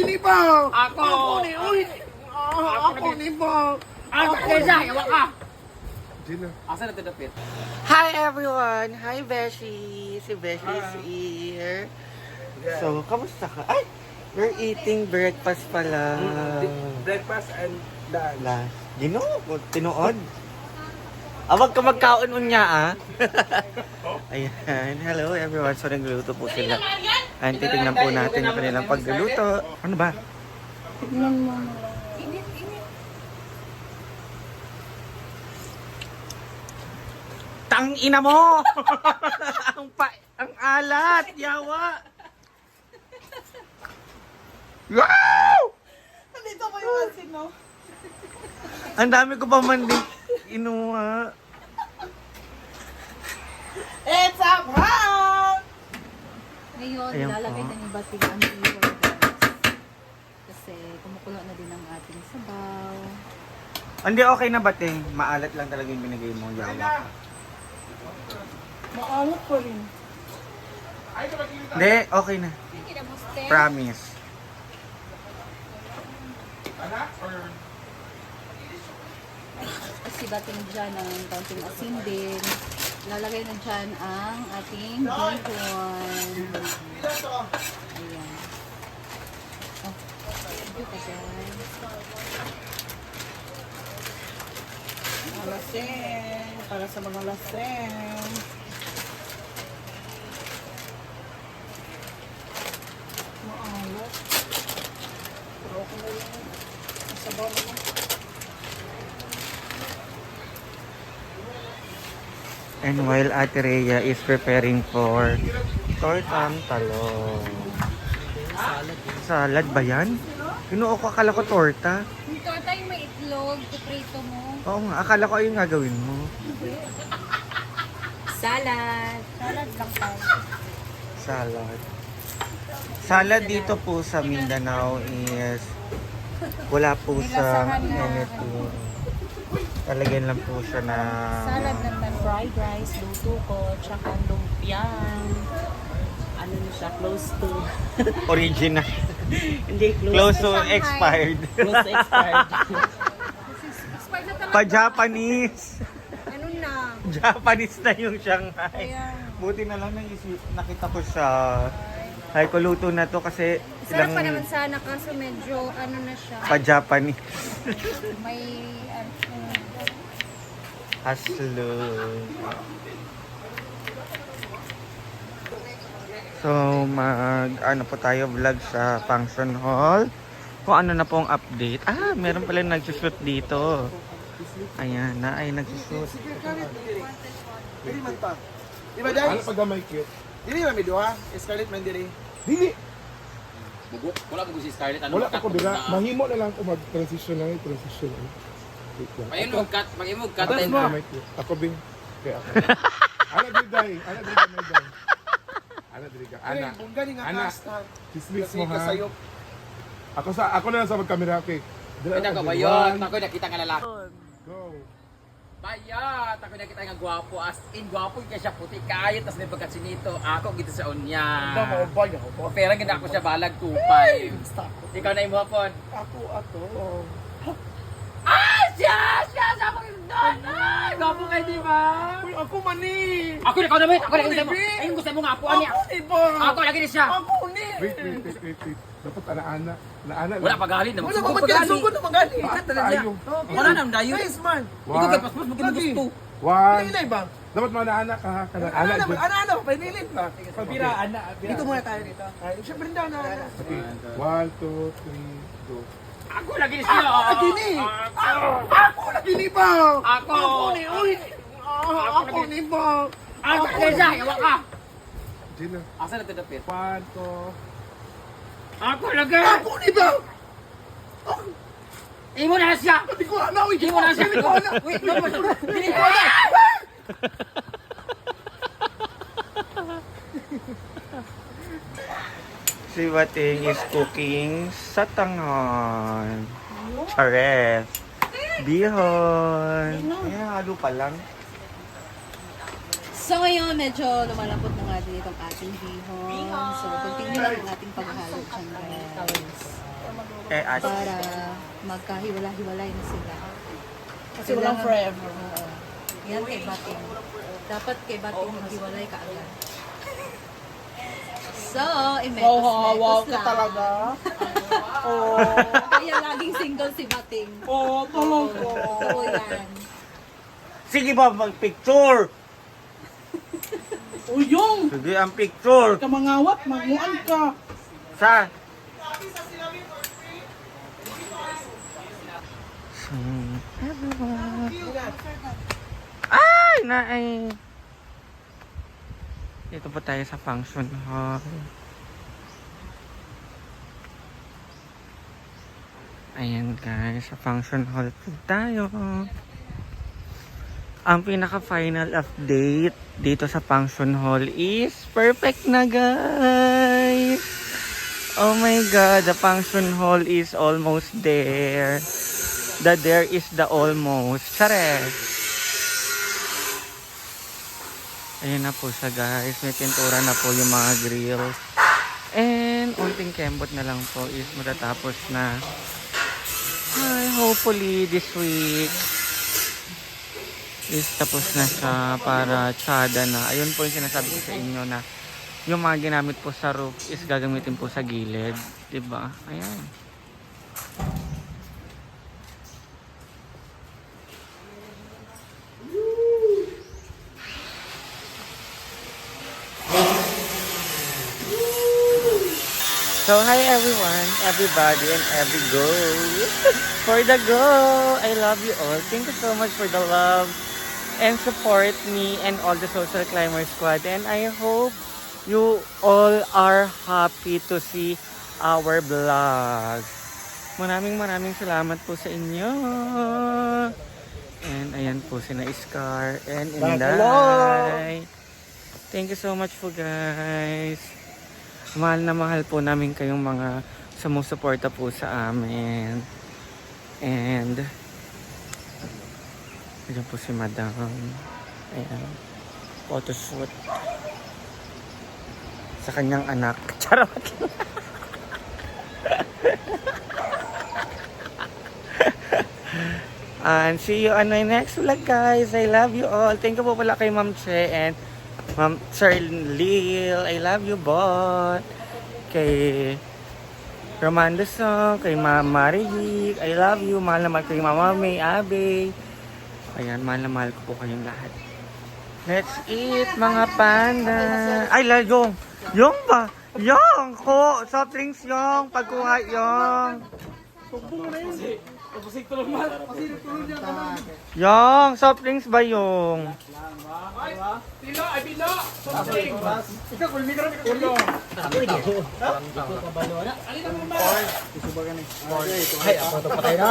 ginibaw! Ako ni uy. Ako ni ba? Ako kaysa, yawa ka. Gina. Asa na tinapit? Hi everyone! Hi Beshi! Si Beshi is here. So, kamusta ka? Ay! We're eating breakfast pala. Breakfast and lunch. Last. Tinuod? Wag ka magkaon unya ah. Ayan. Hello everyone. So, nagluto po sila. And titignan po natin yung kanilang pagluluto. Ano ba? Tignan mo. Tang ina mo! ang alat! Yawa! Wow! Nandito ko yung asin, no? Ang dami ko pa man din inuha. It's a prank! Ngayon, Ayan lalagay po. na ni Bating ang iwan, guys. Kasi kumukulo na din ang ating sabaw. Hindi, okay na ba, Ting? Maalat lang talaga yung binigay mo. Yawa. Maalat pa rin. Hindi, okay na. Promise. Kasi Bating dyan ang kaunting asin din. Lalagay na dyan ang ating bihon. Ayan. Oh, ito ka guys. Mga laseng. Para sa mga laseng. Maalat. Pero okay na yan. Masabaw naman. And while Ate Rhea is preparing for tortang talong. Salad ba yan? Kinuha ko, akala ko torta. Yung torta yung may itlog, kuprito mo. Oo nga, akala ko ayun nga gawin mo. Salad. Salad lang tayo. Salad. Salad dito po sa Mindanao is wala po sa anything. Talagyan lang po siya na Salad na fried rice, luto ko, tsaka lumpiang. Ano na siya, close to. original. Hindi, Close to expired. Close to expired. Expired na talaga. Pa-Japanese. Ano na? Japanese na yung Shanghai. Kaya, Buti na lang nakita ko siya. Ay, kuluto na to kasi sarap pa ilang naman sana kaso medyo ano na siya. pa-Japanese. May Haslo. So, ano po tayo vlog sa function hall. Kung ano na pong update. Meron pala nagsushoot dito. Ayan, ay nagsushoot. Dili man ta. Di ba dai? Ano pag may cute? Dili man mi duha. Scarlett man dili. Dili. Wala mo si Scarlett. Ano Wala pa ko dira. Mahimo na lang ko mag-transition lang. Transition lang. Wait lang. Pag-imog cut Atas time mo. ka. Ako bing. Kaya ako. Ana diday. Ana diday may day. Ana diday. Ana. Kung gani nga Ana. kasta. Kismis Kasi mo ha. kasayop. Ako na lang sa magkamera kay. Kita ko ba yun? Ako nakita nga lalaki. Go. Bayat! Ako nakita nga gwapo. As in, gwapo kaya siya puti kayo. Tapos may pagkatsinito. Ako gito sa unya. Maubay ako. Pero ganda ako siya balag 2.5. Ikaw na yung hapon. Ako ato. Siya! Sa mga doon! Ay! Gwapo kayo, di ba? Uy, ako man ni. Ako na, ikaw na, Ako na, Ako gusto mo. ni, Bi. Ayun, gusto mo nga po, niya. Ako ni ba? Ako lagi na siya. Ako ni. Wait. Dapat ana. Ana. Wala pagalit na. Wala pa magkano sugod na magali. Kat na niya. Tayo. Wala nang dayo. Nice man. Ikaw kay paspos, magkano Lagi. gusto. One. Ilay ba? Dapat mana ana ka. Ana, painilin ba? Pabira, ana. Dito muna tayo dito. Siyempre daw na. Okay. 1, 2, 3, go. Ako lagi na siya. Ako ni. Ako lagi ni ba? Ako. Ako ni. Uy. Ako ni ba? Ako kaysa, yawa ka. Gina. Asa na tinapit? 1, 2. Ako lagi. Ako ni ba? Imo na siya. Hindi ko alam. Imo na siya. Hindi ko alam. Wait, no, hindi ko na. Si Bating is cooking sa tanghon. Chares. Bihon. Ayan, halo pa lang. So ngayon, medyo lumalambot na nga din itong ating bihon. So continue lang ang ating paghalo dyan guys. Kay Ate. para magkahiwala-hiwalay na sila. Kasi walang forever. Oo. Yan kay Bating. Dapat kay Bating maghiwalay ka agad. So, Wow, imetos-metos ka lang. talaga. Kaya laging single si Bating. Oo, talaga. Oo yan. Sige ba, mag-picture? Uyong! Sige, ang picture. Kamangawat, magmuan ka. Sa? Ay, naay. Dito po tayo sa function hall. Ayan guys, sa function hall po tayo. Ang pinaka-final update dito sa function hall is perfect na guys! Oh my god, the function hall is almost there. The there is the almost. Chares! Ayan na po siya guys. May pintura na po yung mga grills. And unting kembot na lang po is matatapos na. Ay, hopefully this week is tapos na siya para tsada na. Ayun po yung sinasabi ko sa inyo na yung mga ginamit po sa roof is gagamitin po sa gilid. Diba? Ayan. So hi everyone, everybody and every go. For the go, I love you all. Thank you so much for the love and support me and all the Social Climber Squad. And I hope you all are happy to see our vlog. Maraming salamat po sa inyo. And ayan po sina Scar and Inday. Thank you so much po guys. Mahal na mahal po namin kayong mga sumusuporta po sa amin. And ayan po si Madam. Ayan. Photoshoot sa kanyang anak. Charot. And see you on my next vlog guys. I love you all. Thank you po pala kay Ma'am Che and Ma'am Sir Lil, I love you bot. Kay Romando Song, kay Ma'am Marihik, I love you. Mahal na mahal kay Mama May, Abe. Ayan, mahal na mahal ko po kayong lahat. Let's eat mga panda. Ay, yung. Yung ba? Yung ko. Soft drinks yung. Pagkuha yung. Yung. Soft drinks ba yung? Pilo, ay pilo! Something! Ikaw, kulmi ka rin. Kulmi. Ay, ako ito patay na.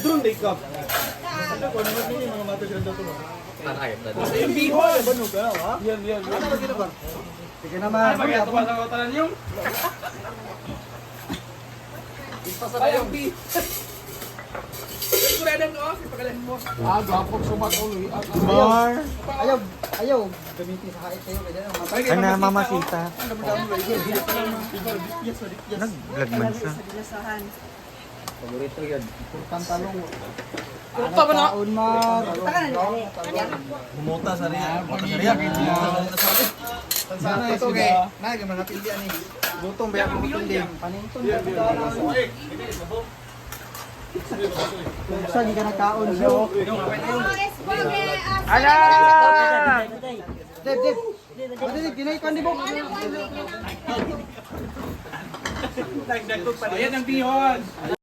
Doon, day ka. Ano ko, naman din yung mga mata sila dito. Tanay, Yung bihon. Banog ka na, ha? Yan. Ano ba gina ba? Sige naman. Ano ba gina ba? Tanan yung? Ay, yung bihon. Kurenan ko, ipagalan mo. Gapog sumatuloy. More. Ayaw. Gamitin sa hait kayo. Ano, mamasita. Nag-vlog man siya. Paborito yun. Pantalong. Kurta ba na? Bumuta sa riyan. Sana ito kay. Nag mga pilihan eh. Gutong ba yung pili? Panintong ba? Sa di ka nagkaon siya. Ala! Dep. Madali dinay kan di mo. Dagdag ko pa. Ayan ang bihon.